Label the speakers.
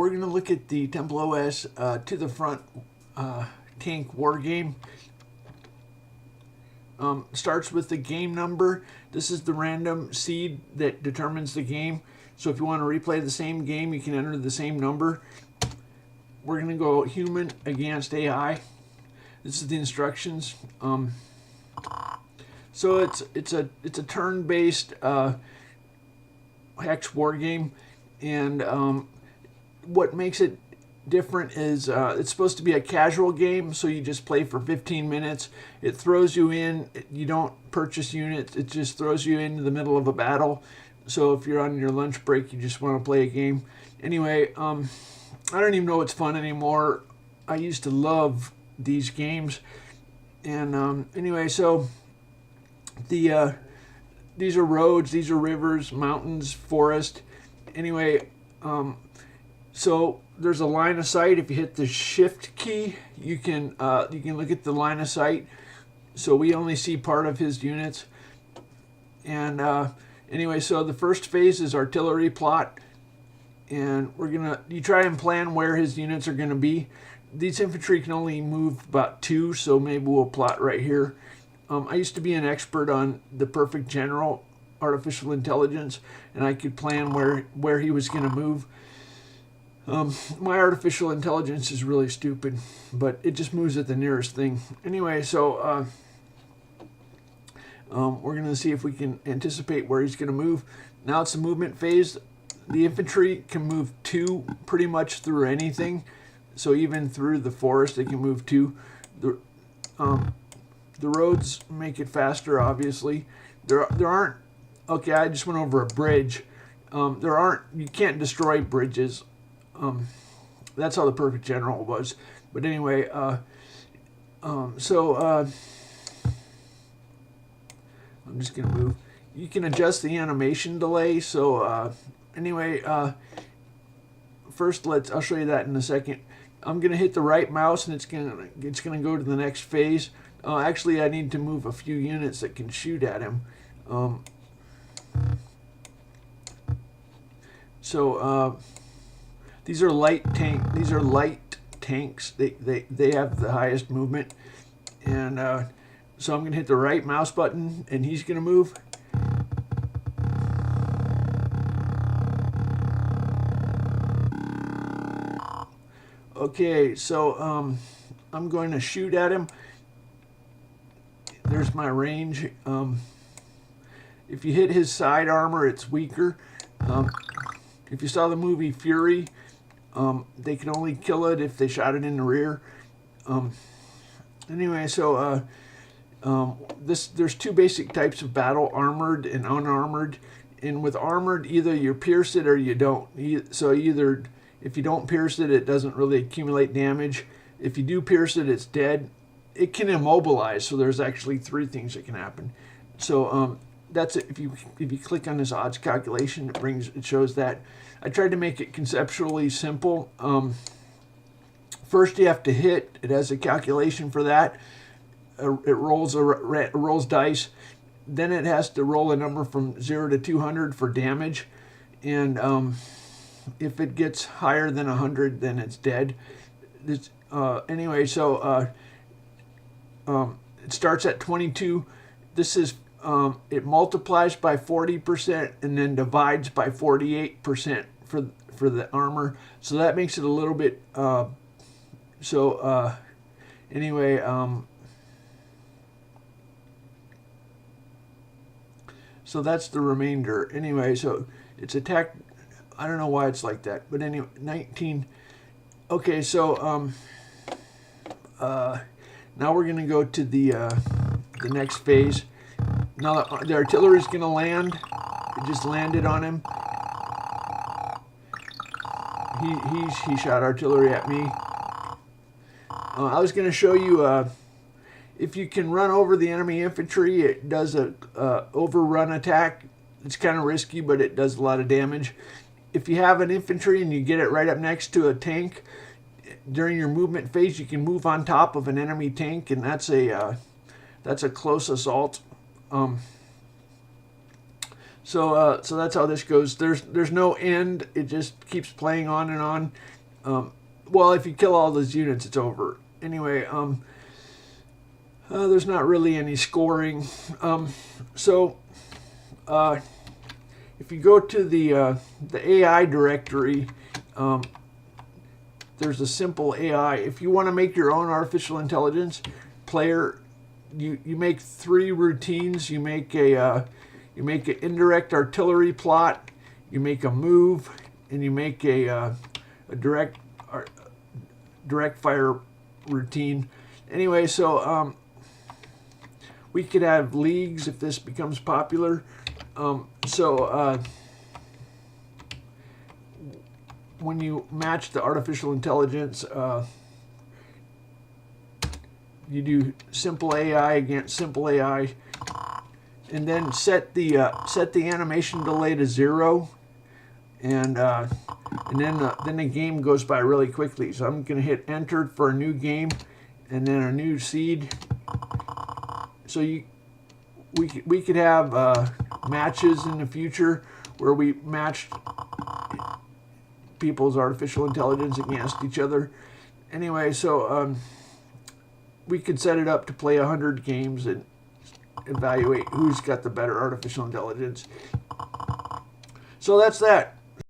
Speaker 1: we're going to look at the TempleOS to the front tank war game. Starts with the game number. This is the random seed that determines the game. So if you want to replay the same game, you can enter the same number. We're going to go human against AI. This is the instructions. So it's a turn-based hex war game, and what makes it different is it's supposed to be a casual game, so you just play for 15 minutes. It throws you in. You don't purchase units. It just throws you into the middle of a battle. So if you're on your lunch break, you just want to play a game. Anyway, I don't even know what's fun anymore. I used to love these games, and anyway, so these are roads, these are rivers, mountains, forest. Anyway, so there's a line of sight. If you hit the shift key, you can look at the line of sight. So we only see part of his units. And anyway, so the first phase is artillery plot, and you try and plan where his units are gonna be. These infantry can only move about 2, so maybe we'll plot right here. I used to be an expert on the perfect general artificial intelligence, and I could plan where he was going to move. My artificial intelligence is really stupid, but it just moves at the nearest thing. Anyway, so we're going to see if we can anticipate where he's going to move. Now it's the movement phase. The infantry can move 2 pretty much through anything. So even through the forest, they can move 2. The roads make it faster, obviously. There aren't, okay, I just went over a bridge. You can't destroy bridges. That's how the perfect general was. But anyway, I'm just gonna move. You can adjust the animation delay. So anyway, first I'll show you that in a second. I'm gonna hit the right mouse, and it's gonna go to the next phase. Actually, I need to move a few units that can shoot at him. These are light tank. These are light tanks. They have the highest movement, and so I'm gonna hit the right mouse button, and he's gonna move. Okay, so I'm going to shoot at him. There's my range. If you hit his side armor, it's weaker. If you saw the movie Fury, they could only kill it if they shot it in the rear. Anyway, so there's 2 basic types of battle: armored and unarmored. And with armored, either you pierce it or you don't. So either if you don't pierce it, it doesn't really accumulate damage. If you do pierce it, it's dead. It can immobilize, so there's actually 3 things that can happen. So that's it. If you click on this odds calculation, it shows that. I tried to make it conceptually simple. First, you have to hit. It has a calculation for that. It rolls dice. Then it has to roll a number from 0 to 200 for damage, and if it gets higher than 100, then it's dead. Anyway, so it starts at 22. This is it multiplies by 40% and then divides by 48% for the armor. So that makes it a little bit. Anyway, so that's the remainder. Anyway, so it's attack. I don't know why it's like that, but anyway, 19. Okay, so now we're gonna go to the next phase. Now the artillery is gonna land. It just landed on him. He shot artillery at me. I was gonna show you if you can run over the enemy infantry. It does a overrun attack. It's kind of risky, but it does a lot of damage. If you have an infantry and you get it right up next to a tank, during your movement phase, you can move on top of an enemy tank, and that's a close assault. So that's how this goes. There's no end. It just keeps playing on and on. Well, if you kill all those units, it's over. Anyway, there's not really any scoring. So if you go to the AI directory, there's a simple AI. If you want to make your own artificial intelligence player, you make 3 routines. You make an indirect artillery plot, you make a move, and you make a direct fire routine. Anyway, so we could have leagues if this becomes popular. When you match the artificial intelligence, you do simple AI against simple AI, and then set the animation delay to 0, and then the game goes by really quickly. So I'm going to hit enter for a new game, and then a new seed. So we could have matches in the future where we matched people's artificial intelligence against each other. Anyway, so we could set it up to play 100 games and evaluate who's got the better artificial intelligence. So that's that.